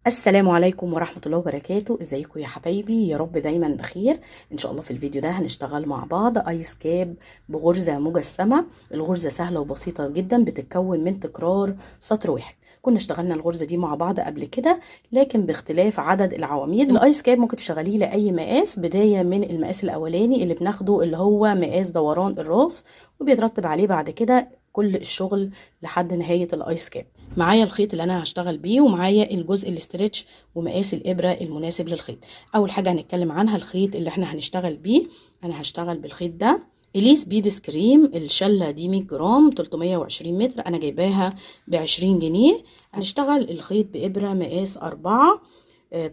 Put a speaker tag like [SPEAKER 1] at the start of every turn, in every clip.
[SPEAKER 1] السلام عليكم ورحمة الله وبركاته. ازيكم يا حبايبي؟ يا رب دايما بخير. ان شاء الله في الفيديو ده هنشتغل مع بعض ايس كاب بغرزة مجسمة. الغرزة سهلة وبسيطة جدا، بتتكون من تكرار سطر واحد. كنا اشتغلنا الغرزة دي مع بعض قبل كده، لكن باختلاف عدد العواميد. الايس كاب ممكن تشتغليه لأي مقاس، بداية من المقاس الاولاني اللي بناخده اللي هو مقاس دوران الراس، وبيترتب عليه بعد كده كل الشغل لحد نهاية الايس كاب. معايا الخيط اللي انا هشتغل بيه، ومعايا الجزء الاسترتش ومقاس الابره المناسب للخيط. اول حاجه هنتكلم عنها الخيط اللي احنا هنشتغل بيه. انا هشتغل بالخيط ده اليس بيبس كريم. الشله دي 100 جرام 320 متر، انا جايباها ب20 جنيه. هنشتغل الخيط بابره مقاس 4.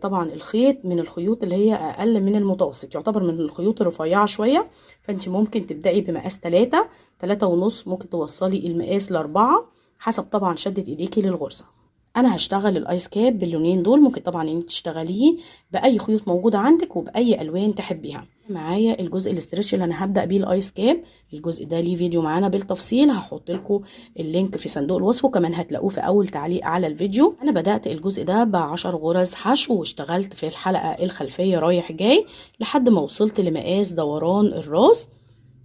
[SPEAKER 1] طبعا الخيط من الخيوط اللي هي اقل من المتوسط، يعتبر من الخيوط الرفيعه شويه، فانت ممكن تبداي بمقاس 3 ونص، ممكن توصلي المقاس ل4 حسب طبعا شدة ايديكي للغرزة. انا هشتغل الايس كاب باللونين دول، ممكن طبعا انت تشتغليه باي خيوط موجودة عندك وباي الوان تحبيها. معايا الجزء الاسترتش اللي انا هبدأ بيه الايس كاب. الجزء ده ليه فيديو معانا بالتفصيل، هحط لكم اللينك في صندوق الوصف، وكمان هتلاقوه في اول تعليق على الفيديو. انا بدأت الجزء ده ب10 غرز حشو، واشتغلت في الحلقة الخلفية رايح جاي لحد ما وصلت لمقاس دوران الراس.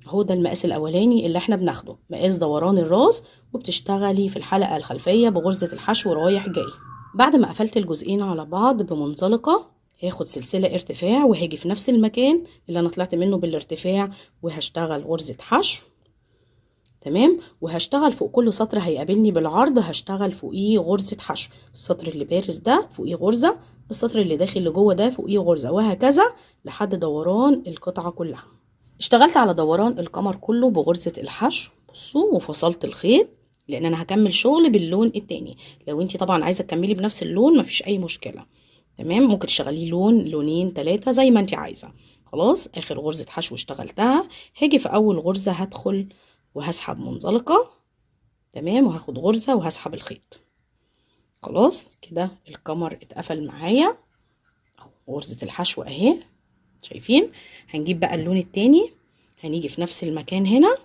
[SPEAKER 1] هو ده المقاس الاولاني اللي احنا بناخده، مقاس دوران الراس، وبتشتغلي في الحلقة الخلفية بغرزة الحشو رايح جاي. بعد ما قفلت الجزئين على بعض بمنزلقة، هاخد سلسلة ارتفاع وهاجي في نفس المكان اللي انا طلعت منه بالارتفاع، وهشتغل غرزة حشو. تمام، وهشتغل فوق كل سطر هيقابلني بالعرض هشتغل فوقيه غرزة حشو. السطر اللي بارز ده فوقيه غرزة، السطر اللي داخل لجوه ده فوقيه غرزة، وهكذا لحد دوران القطعة كلها. اشتغلت على دوران القمر كله بغرزة الحشو. بصوا، وفصلت الخيط لان انا هكمل شغل باللون التاني. لو انت طبعا عايزة تكملي بنفس اللون مفيش اي مشكلة، تمام، ممكن تشتغليه لون لونين 3 زي ما انت عايزة. خلاص، اخر غرزة حشو اشتغلتها، هاجي في اول غرزة هدخل وهسحب منزلقة، تمام، وهاخد غرزة وهسحب الخيط. خلاص كده القمر اتقفل معايا. غرزة الحشو اهي، شايفين؟ هنجيب بقى اللون التاني، هنيجي في نفس المكان هنا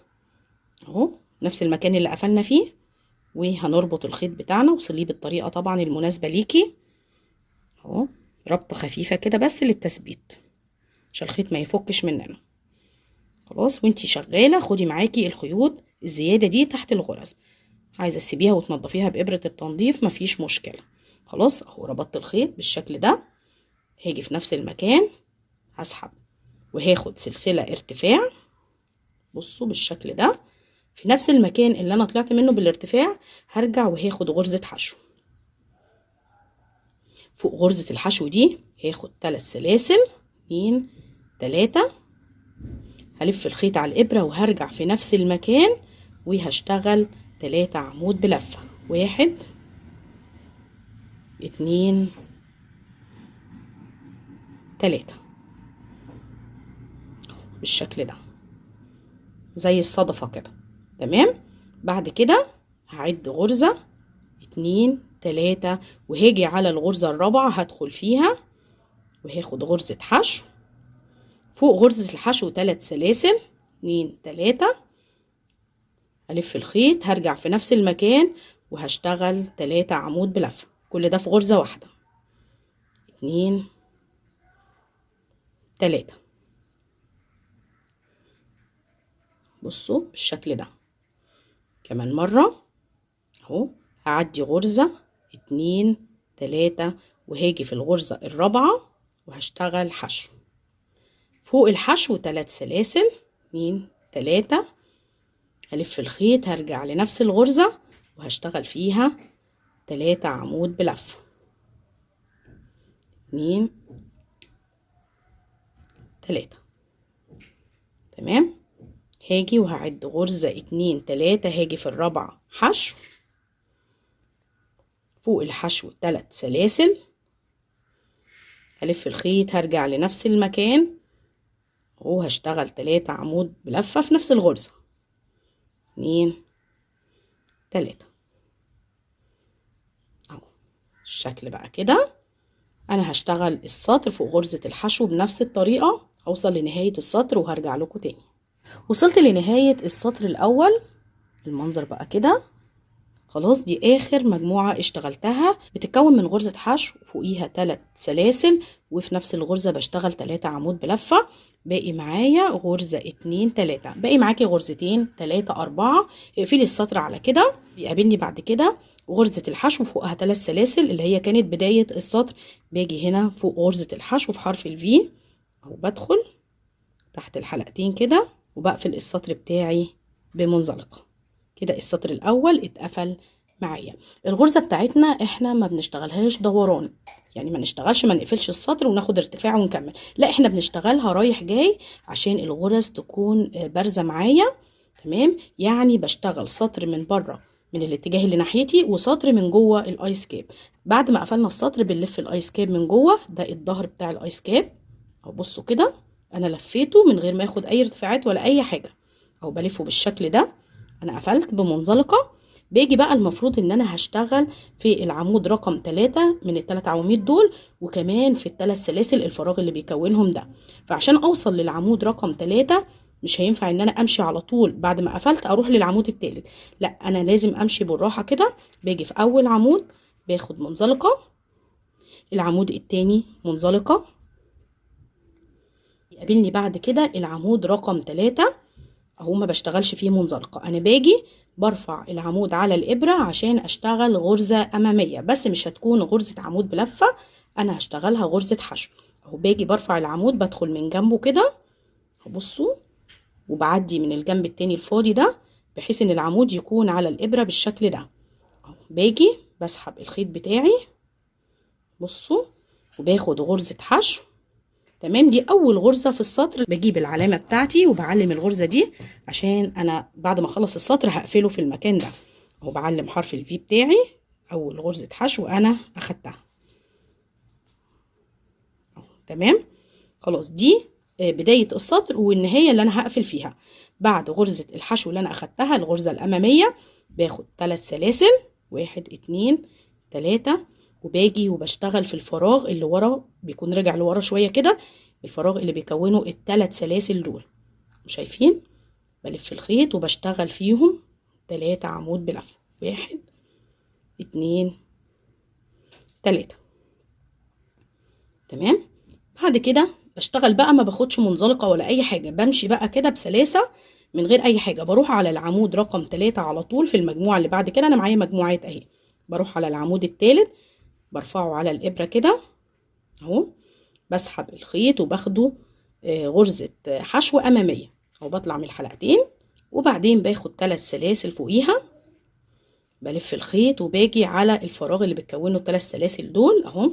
[SPEAKER 1] اهو، نفس المكان اللي قفلنا فيه، وهنربط الخيط بتاعنا وصليه بالطريقة طبعا المناسبة ليكي اهو، ربطة خفيفة كده بس للتثبيت عشان الخيط ما يفكش مننا. خلاص، وانتي شغالة خدي معاكي الخيوط الزيادة دي تحت الغرز، عايزة تسيبيها وتنضفيها بإبرة التنظيف مفيش مشكلة. خلاص اهو ربطت الخيط بالشكل ده، هاجي في نفس المكان هسحب وهاخد سلسلة ارتفاع. بصوا بالشكل ده في نفس المكان اللي انا طلعت منه بالارتفاع هرجع وهاخد غرزة حشو. فوق غرزة الحشو دي هاخد 3 سلاسل، 2 3، هلف الخيط على الابرة وهرجع في نفس المكان وهشتغل 3 عمود بلفة، 1 2 3 بالشكل ده زي الصدفة كده، تمام. بعد كده هعد غرزة 2 3، وهاجي على الغرزة الرابعة هدخل فيها وهاخد غرزة حشو. فوق غرزة الحشو 3 سلاسل، 2 3، هلف الخيط هرجع في نفس المكان وهشتغل 3 عمود بلفة، كل ده في غرزة واحدة، 2 3. بصوا بالشكل ده كمان مرة اهو، هعدي غرزة 2 3، وهاجي في الغرزة الرابعة وهشتغل حشو. فوق الحشو 3 سلاسل، 2 3، هلف الخيط هرجع لنفس الغرزة وهشتغل فيها 3 عمود بلفة، 2 3، تمام. هاجي وهعد غرزة 2 3، هاجي في الرابعة حشو. فوق الحشو 3 سلاسل، هلف الخيط هرجع لنفس المكان وهشتغل 3 عمود بلفة في نفس الغرزة، 2 3 اهو الشكل بقى كده. انا هشتغل السطر فوق غرزة الحشو بنفس الطريقة، اوصل لنهاية السطر وهرجع لكم تاني. وصلت لنهاية السطر الاول، المنظر بقى كده. خلاص دي اخر مجموعة اشتغلتها، بتتكون من غرزة حشو فوقيها 3 سلاسل، وفي نفس الغرزة بشتغل 3 عمود بلفة. باقي معايا غرزة 2 3، باقي معاكي غرزتين 3 4. اقفلي السطر على كده. بيقابلني بعد كده غرزة الحشو فوقها 3 سلاسل اللي هي كانت بداية السطر. باجي هنا فوق غرزة الحشو في حرف الفي اهو، بدخل تحت الحلقتين كده وبقفل السطر بتاعي بمنزلقة كده. السطر الاول اتقفل معايا. الغرزة بتاعتنا احنا ما بنشتغلهاش دوران، يعني ما نشتغلش ما نقفلش السطر وناخد ارتفاع ونكمل، لا احنا بنشتغلها رايح جاي عشان الغرز تكون بارزة معايا. تمام، يعني بشتغل سطر من بره من الاتجاه اللي ناحيتي وسطر من جوه الايس كاب. بعد ما قفلنا السطر بنلف الايس كاب من جوه، ده الظهر بتاع الايس كاب اهو. بصوا كده انا لفيته من غير ما اخد اي ارتفاعات ولا اي حاجه اهو، بلفه بالشكل ده. انا قفلت بمنزلقه. باجي بقى المفروض ان انا هشتغل في العمود رقم 3 من ال3 عواميد دول، وكمان في ال3 سلاسل الفراغ اللي بيكونهم ده. فعشان اوصل للعمود رقم 3 مش هينفع ان انا امشي على طول بعد ما قفلت اروح للعمود الثالث، لا انا لازم امشي بالراحه كده. باجي في اول عمود باخد منزلقه، العمود الثاني منزلقه، يقابلني بعد كده العمود رقم 3 اهو، ما بشتغلش فيه منزلقه. انا باجي برفع العمود على الابره عشان اشتغل غرزه اماميه، بس مش هتكون غرزه عمود بلفه، انا هشتغلها غرزه حشو اهو. باجي برفع العمود بدخل من جنبه كده، بصوا، وبعدي من الجنب التاني الفاضي ده بحيث ان العمود يكون على الابره بالشكل ده اهو. باجي بسحب الخيط بتاعي بصوا وباخد غرزه حشو. تمام، دي اول غرزه في السطر. بجيب العلامه بتاعتي وبعلم الغرزه دي عشان انا بعد ما اخلص السطر هقفله في المكان ده اهو. بعلم حرف الفي بتاعي، اول غرزه حشو انا اخدتها اهو. تمام، خلاص دي بدايه السطر والنهايه اللي انا هقفل فيها. بعد غرزه الحشو اللي انا اخدتها الغرزه الاماميه باخد 3 سلاسل 1 2 3، وباجي وبشتغل في الفراغ اللي ورا، بيكون رجع لورا شويه كده، الفراغ اللي بيكونوا ال3 سلاسل دول شايفين. بلف الخيط وبشتغل فيهم 3 عمود بلفه 1 2 3. تمام، بعد كده بشتغل بقى ما باخدش منزلقه ولا اي حاجه، بمشي بقى كده بسلاسه من غير اي حاجه. بروح على العمود رقم 3 على طول في المجموعه اللي بعد كده. انا معايا مجموعات اهي، بروح على العمود الثالث برفعه على الابره كده اهو، بسحب الخيط وباخده غرزه حشو اماميه او بطلع من الحلقتين، وبعدين باخد 3 سلاسل فوقيها، بلف الخيط وباجي على الفراغ اللي بتكونه ال3 سلاسل دول اهو،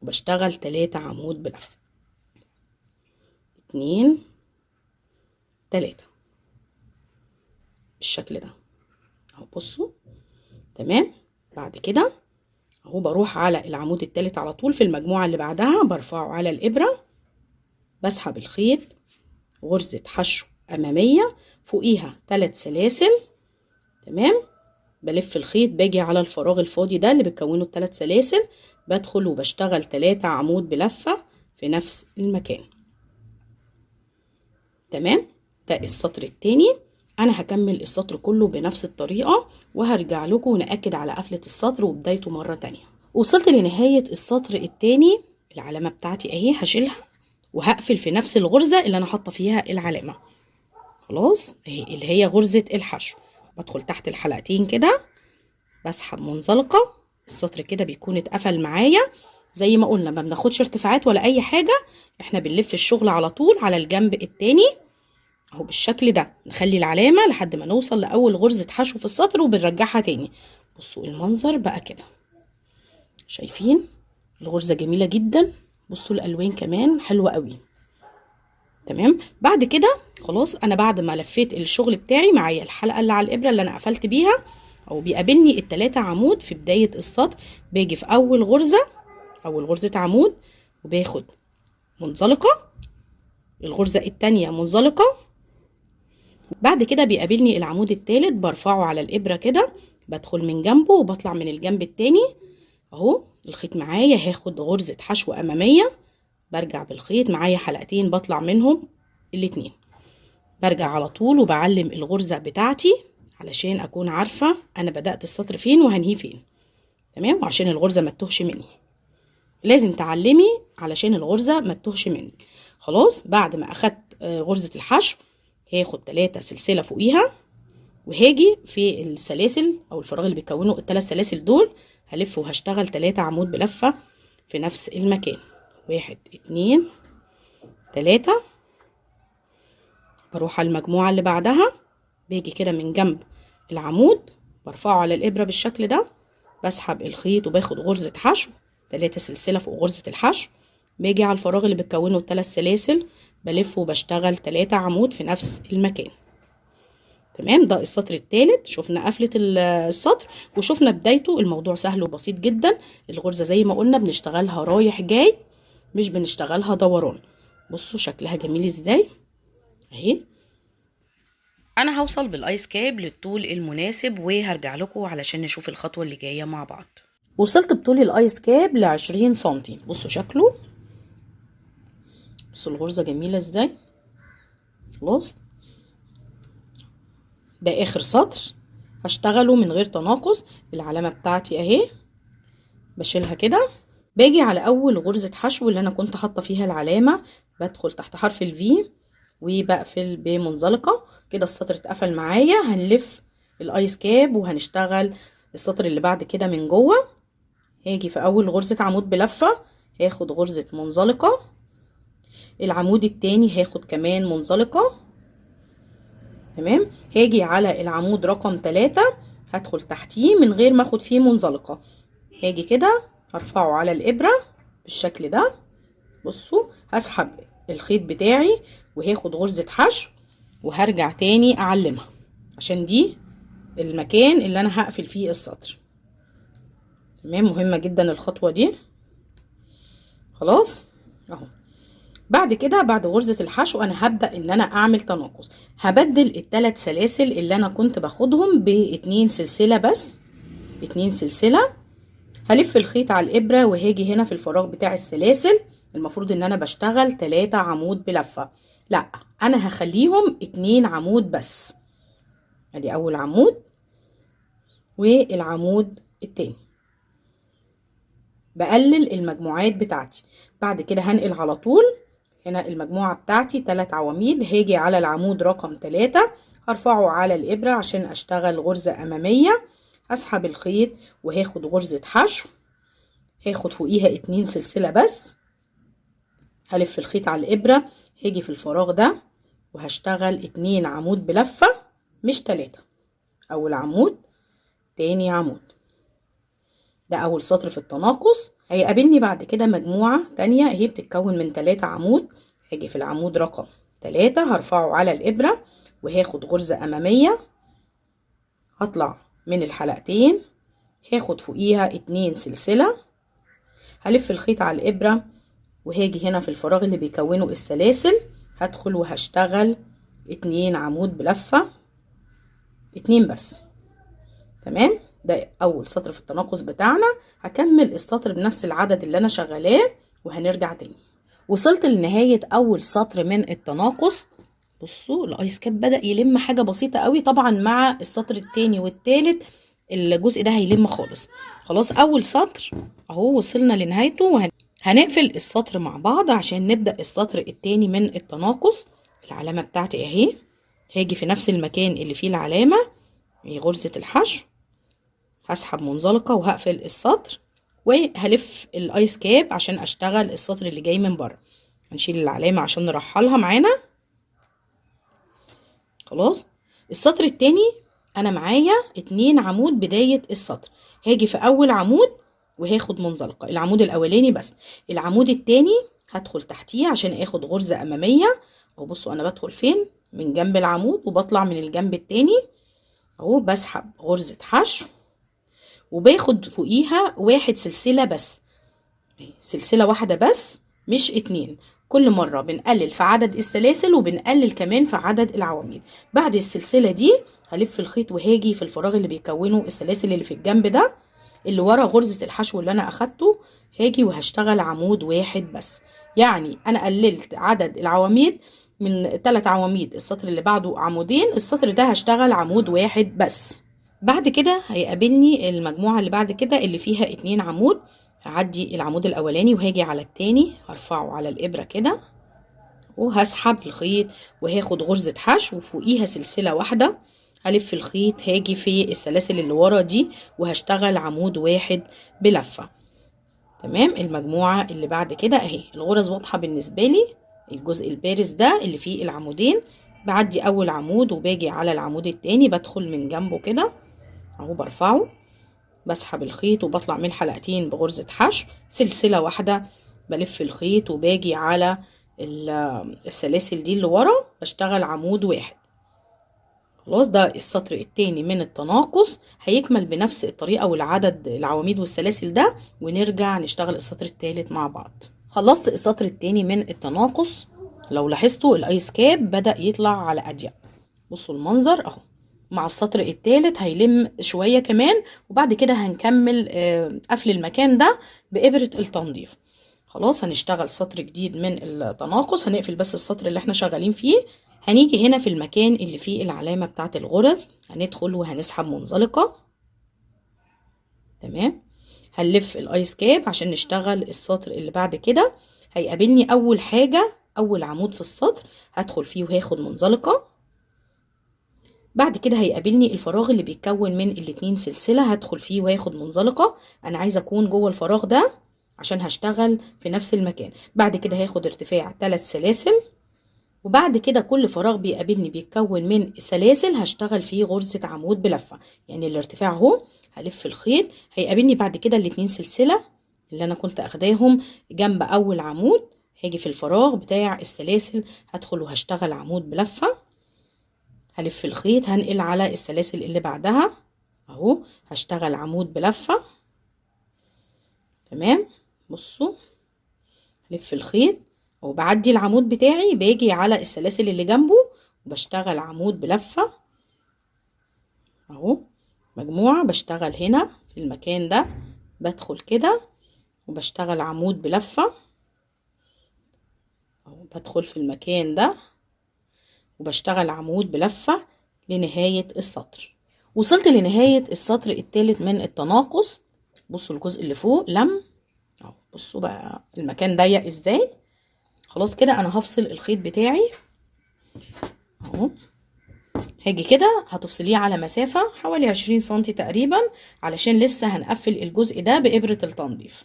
[SPEAKER 1] وبشتغل 3 عمود بلفه 2 3 بالشكل ده اهو. بصوا تمام، بعد كده اهو بروح على العمود الثالث على طول في المجموعه اللي بعدها، برفعه على الابره، بسحب الخيط غرزه حشو اماميه فوقيها 3 سلاسل. تمام، بلف الخيط باجي على الفراغ الفاضي ده اللي بتكونه ال3 سلاسل، بدخل وبشتغل 3 عمود بلفه في نفس المكان. تمام، ده السطر التاني. انا هكمل السطر كله بنفس الطريقه وهرجع لكم ونأكد على قفله السطر وبدايته مره تانية. وصلت لنهايه السطر التاني، العلامه بتاعتي اهي هشيلها وهقفل في نفس الغرزه اللي انا حاطه فيها العلامه خلاص اهي، اللي هي غرزه الحشو. بدخل تحت الحلقتين كده، بسحب منزلقه، السطر كده بيكون اتقفل معايا. زي ما قلنا ما بناخدش ارتفاعات ولا اي حاجه، احنا بنلف الشغل على طول على الجنب التاني اهو بالشكل ده. نخلي العلامه لحد ما نوصل لاول غرزه حشو في السطر وبنرجعها تاني. بصوا المنظر بقى كده، شايفين الغرزه جميله جدا، بصوا الالوان كمان حلوه قوي. تمام، بعد كده خلاص انا بعد ما لفيت الشغل بتاعي معايا الحلقه اللي على الابره اللي انا قفلت بيها او بيقابلني ال3 عمود في بدايه السطر. باجي في اول غرزه عمود وباخد منزلقه، الغرزه الثانيه منزلقه، بعد كده بيقابلني العمود الثالث برفعه على الابره كده، بدخل من جنبه وبطلع من الجنب التاني اهو. الخيط معايا هاخد غرزه حشو اماميه، برجع بالخيط معايا حلقتين بطلع منهم الاتنين، برجع على طول وبعلم الغرزه بتاعتي علشان اكون عارفة انا بدأت السطر فين وهنهيه فين. تمام، وعشان الغرزة ما تتوهش مني، لازم تعلمي علشان الغرزة ما تتوهش مني. خلاص، بعد ما اخدت غرزة الحشو هاخد 3 سلسلة فوقيها، وهاجي في السلاسل او الفراغ اللي بيكونوا ال3 سلاسل دول هلف وهشتغل 3 عمود بلفة في نفس المكان. 1 2 3. بروح على المجموعة اللي بعدها، باجي كده من جنب العمود برفعه على الابرة بالشكل ده، بسحب الخيط وباخد غرزة حشو 3 سلسلة فوق غرزة الحشو، باجي على الفراغ اللي بتكونه ال3 سلاسل بلف وبشتغل 3 عمود في نفس المكان. تمام، ده السطر الثالث. شفنا قفلة السطر وشفنا بدايته. الموضوع سهل وبسيط جدا. الغرزة زي ما قلنا بنشتغلها رايح جاي، مش بنشتغلها دوران. بصوا شكلها جميل ازاي اهي. انا هوصل بالايس كاب للطول المناسب وهرجع لكم علشان نشوف الخطوة اللي جاية مع بعض. وصلت بطول الايس كاب ل20 سنتي. بصوا شكله، بصوا الغرزة جميلة ازاي. خلاص، ده اخر سطر هشتغله من غير تناقص. العلامة بتاعتي اهي، بشيلها كده، باجي على اول غرزة حشو اللي انا كنت حاطة فيها العلامة، بدخل تحت حرف الفي وبقفل بمنزلقة كده. السطر اتقفل معايا. هنلف الايس كاب وهنشتغل السطر اللي بعد كده من جوه. هاجي في اول غرزة عمود بلفة هاخد غرزة منزلقة، العمود التاني هاخد كمان منزلقة. تمام، هاجي على العمود رقم 3 هدخل تحتيه من غير ما اخد فيه منزلقة، هاجي كده هرفعه على الابرة بالشكل ده. بصوا، هسحب الخيط بتاعي وهاخد غرزة حشو وهرجع تاني اعلمها، عشان دي المكان اللي انا هقفل فيه السطر. تمام، مهمة جدا الخطوة دي. خلاص اهو. بعد كده بعد غرزة الحشو انا هبدأ ان انا اعمل تناقص. هبدل ال3 سلاسل اللي انا كنت باخدهم ب2 سلسلة بس، 2 سلسلة. هلف الخيط على الابرة وهاجي هنا في الفراغ بتاع السلاسل. المفروض ان انا بشتغل 3 عمود بلفة، لا انا هخليهم 2 عمود بس. ادي اول عمود والعمود التاني. بقلل المجموعات بتاعتي. بعد كده هنقل على طول هنا المجموعة بتاعتي 3 عواميد. هاجي على العمود رقم 3 هرفعه على الابرة عشان اشتغل غرزة امامية. هسحب الخيط وهاخد غرزة حشو، هاخد فوقيها 2 سلسلة بس. هلف الخيط على الابرة، هاجي في الفراغ ده وهشتغل 2 عمود بلفة مش 3. اول عمود، تاني عمود. ده اول سطر في التناقص. هيقابلني بعد كده مجموعة تانية هي بتتكون من 3 عمود. هاجي في العمود رقم 3 هرفعه على الابرة وهاخد غرزة امامية، هطلع من الحلقتين هاخد فوقيها 2 سلسلة. هلف الخيط على الابرة وهاجي هنا في الفراغ اللي بيكونه السلاسل هدخل وهشتغل 2 عمود بلفة، 2 بس. تمام، ده اول سطر في التناقص بتاعنا. هكمل السطر بنفس العدد اللي انا شغلاه وهنرجع تاني. وصلت لنهاية اول سطر من التناقص. بصوا الايس كاب بدأ يلم حاجة بسيطة قوي. طبعا مع السطر التاني والتالت الجزء ده هيلم خالص. خلاص، اول سطر اهو وصلنا لنهايته. هنقفل السطر مع بعض عشان نبدأ السطر التاني من التناقص. العلامة بتاعتي اهي، هاجي في نفس المكان اللي فيه العلامة غرزة الحشو، هسحب منزلقة وهقفل السطر وهلف الايس كاب عشان اشتغل السطر اللي جاي من بره. هنشيل العلامة عشان نرحلها معانا. خلاص، السطر التاني انا معايا 2 عمود بداية السطر. هاجي في اول عمود وهاخد منزلقة، العمود الاولاني بس. العمود التاني هدخل تحتيه عشان اخد غرزة امامية. وبصوا انا بدخل فين، من جنب العمود وبطلع من الجنب التاني اهو. بسحب غرزة حشو وباخد فوقيها 1 سلسلة بس، سلسلة واحدة بس مش 2. كل مرة بنقلل في عدد السلاسل وبنقلل كمان في عدد العواميد. بعد السلسلة دي هلف الخيط وهاجي في الفراغ اللي بيكونه السلاسل اللي في الجنب ده اللي ورا غرزة الحشو اللي انا اخدته، هاجي وهشتغل عمود واحد بس. يعني انا قللت عدد العواميد من 3 عواميد، السطر اللي بعده عمودين، السطر ده هشتغل عمود واحد بس. بعد كده هيقابلني المجموعة اللي بعد كده اللي فيها 2 عمود. هعدي العمود الاولاني وهاجي على التاني، هرفعه على الابرة كده وهسحب الخيط وهاخد غرزة حشو وفوقيها سلسلة واحدة. هلف الخيط، هاجي في السلاسل اللي ورا دي وهشتغل عمود واحد بلفة. تمام. المجموعة اللي بعد كده اهي، الغرز واضحة بالنسبة لي. الجزء البارز ده اللي فيه العمودين، بعدي اول عمود وباجي على العمود التاني، بدخل من جنبه كده اهو، برفعه، بسحب الخيط وبطلع من الحلقتين بغرزة حشو، سلسلة واحدة، بلف الخيط وباجي على السلاسل دي اللي ورا، بشتغل عمود واحد. خلاص، ده السطر التاني من التناقص، هيكمل بنفس الطريقة والعدد العواميد والسلاسل ده، ونرجع نشتغل السطر التالت مع بعض. خلصت السطر التاني من التناقص. لو لاحظتوا الايس كاب بدأ يطلع على اضيق، بصوا المنظر اهو. مع السطر التالت هيلم شوية كمان، وبعد كده هنكمل قفل المكان ده بإبرة التنظيف. خلاص، هنشتغل سطر جديد من التناقص، هنقفل بس السطر اللي احنا شغالين فيه. هنيجي هنا في المكان اللي فيه العلامة بتاعت الغرز، هندخل وهنسحب منزلقة. تمام. هنلف الايس كاب عشان نشتغل السطر اللي بعد كده. هيقابلني اول حاجة اول عمود في السطر، هدخل فيه وهاخد منزلقة. بعد كده هيقابلني الفراغ اللي بيتكون من الاتنين سلسلة، هدخل فيه وهاخد منزلقة. انا عايزة اكون جوه الفراغ ده عشان هشتغل في نفس المكان. بعد كده هاخد ارتفاع 3 سلاسل، وبعد كده كل فراغ بيقابلني بيتكون من سلاسل هشتغل فيه غرزة عمود بلفة. يعني الارتفاع اهو، هلف الخيط، هيقابلني بعد كده الاتنين سلسلة اللي انا كنت اخداهم جنب اول عمود، هاجي في الفراغ بتاع السلاسل هدخل وهشتغل عمود بلفة. هلف الخيط، هنقل على السلاسل اللي بعدها اهو، هشتغل عمود بلفة. تمام. بصوا، هلف الخيط وبعدي العمود بتاعي، باجي على السلاسل اللي جنبه وبشتغل عمود بلفة اهو. مجموعة بشتغل هنا في المكان ده، بدخل كده وبشتغل عمود بلفة اهو، بدخل في المكان ده وبشتغل عمود بلفة لنهاية السطر. وصلت لنهاية السطر الثالث من التناقص. بصوا الجزء اللي فوق لم اهو، بصوا بقى المكان ضيق ازاي. خلاص كده انا هفصل الخيط بتاعي اهو. هاجي كده هتفصليه على مسافة حوالي 20 سنتي تقريبا، علشان لسه هنقفل الجزء ده بإبرة التنظيف.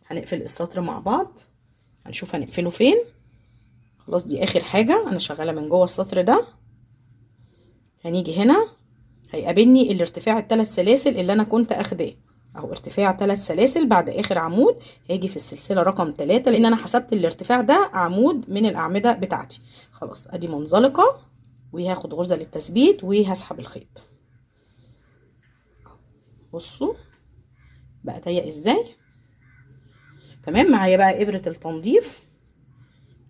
[SPEAKER 1] هنقفل السطر مع بعض، هنشوف هنقفله فين. خلاص، دي اخر حاجة انا شغالة من جوه السطر ده. هنيجي هنا هيقابلني الارتفاع الثلاث سلاسل اللي انا كنت اخداه اهو، ارتفاع 3 سلاسل بعد اخر عمود. هاجي في السلسلة رقم 3 لان انا حسبت الارتفاع ده عمود من الاعمدة بتاعتي. خلاص، ادي منزلقة وهاخد غرزة للتثبيت وهسحب الخيط. بصوا بقى ضيق ازاي. تمام. معايا بقى ابرة التنظيف.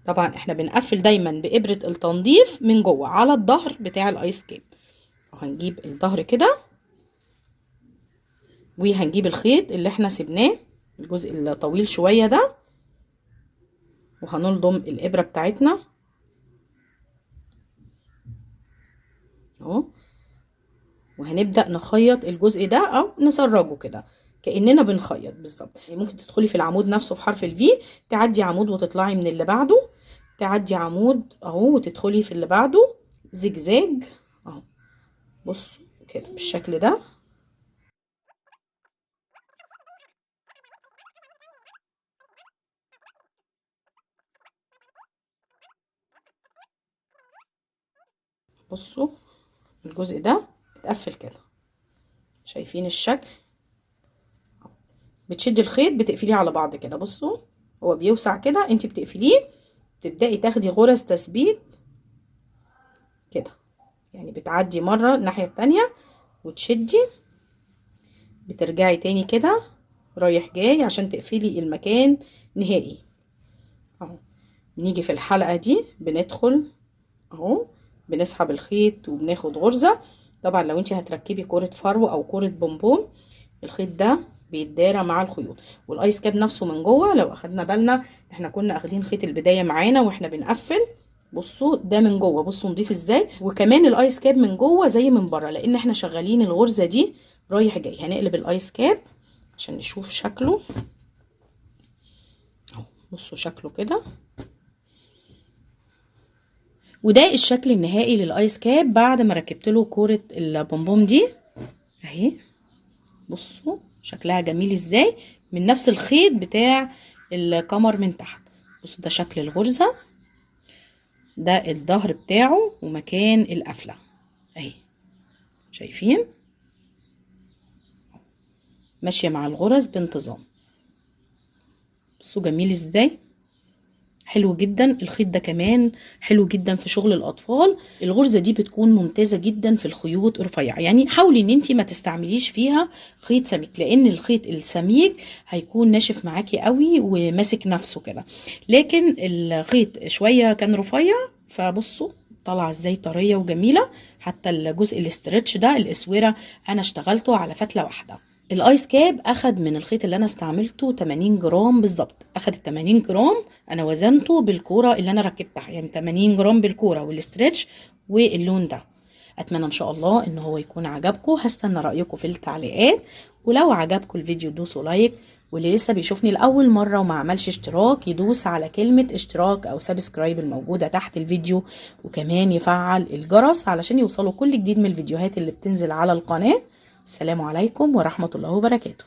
[SPEAKER 1] طبعا احنا بنقفل دايما بابرة التنظيف من جوه على الظهر بتاع الايس كاب. وهنجيب الظهر كده وهنجيب الخيط اللي احنا سيبناه الجزء الطويل شوية ده، وهنلضم الابرة بتاعتنا اهو، وهنبدأ نخيط الجزء ده او نسرجه كده كأننا بنخيط بالظبط. يعني ممكن تدخلي في العمود نفسه في حرف الفي، تعدي عمود وتطلعي من اللي بعده، تعدي عمود اهو وتدخلي في اللي بعده زجزاج اهو. بصوا كده بالشكل ده. بصوا الجزء ده اتقفل كده، شايفين الشكل. بتشدي الخيط بتقفليه على بعض كده. بصوا هو بيوسع كده، انت بتقفليه، تبدأي تاخدي غرز تثبيت كده، يعني بتعدي مرة الناحية التانية وتشدي، بترجعي تاني كده رايح جاي عشان تقفلي المكان نهائي اهو. بنيجي في الحلقة دي بندخل اهو، بنسحب الخيط وبناخد غرزة. طبعا لو انت هتركبي كورة فرو او كورة بونبون، الخيط ده بيتدارى مع الخيوط. والايس كاب نفسه من جوه لو اخدنا بالنا احنا كنا اخدين خيط البدايه معانا واحنا بنقفل، بصوا ده من جوه، بصوا نضيف ازاي. وكمان الايس كاب من جوه زي من بره، لان احنا شغالين الغرزه دي رايح جاي. هنقلب الايس كاب عشان نشوف شكله اهو، بصوا شكله كده. وده الشكل النهائي للايس كاب بعد ما ركبت له كوره البومبوم دي اهي. بصوا شكلها جميل ازاي، من نفس الخيط بتاع الكمر من تحت. بصوا ده شكل الغرزه، ده الظهر بتاعه ومكان القفله اهي، شايفين ماشيه مع الغرز بانتظام. بصوا جميل ازاي، حلو جدا. الخيط ده كمان حلو جدا في شغل الاطفال. الغرزه دي بتكون ممتازه جدا في الخيوط الرفيعه، يعني حاولي ان انت ما تستعمليش فيها خيط سميك، لان الخيط السميك هيكون ناشف معاكي قوي وماسك نفسه كده. لكن الخيط شويه كان رفيع، فبصوا طالعه ازاي طريه وجميله. حتى الجزء الاسترتش ده الاسوره انا اشتغلته على فتله واحده. الايس كاب اخد من الخيط اللي انا استعملته 80 جرام بالظبط. اخد ال 80 جرام انا وزنته بالكوره اللي انا ركبتها، يعني 80 جرام بالكوره والاسترتش واللون ده. اتمنى ان شاء الله ان هو يكون عجبكم. هستنى رايكم في التعليقات، ولو عجبكم الفيديو دوسوا لايك، واللي لسه بيشوفني لاول مره وما عملش اشتراك يدوس على كلمه اشتراك او سبسكرايب الموجوده تحت الفيديو، وكمان يفعل الجرس علشان يوصلوا كل جديد من الفيديوهات اللي بتنزل على القناه. السلام عليكم ورحمة الله وبركاته.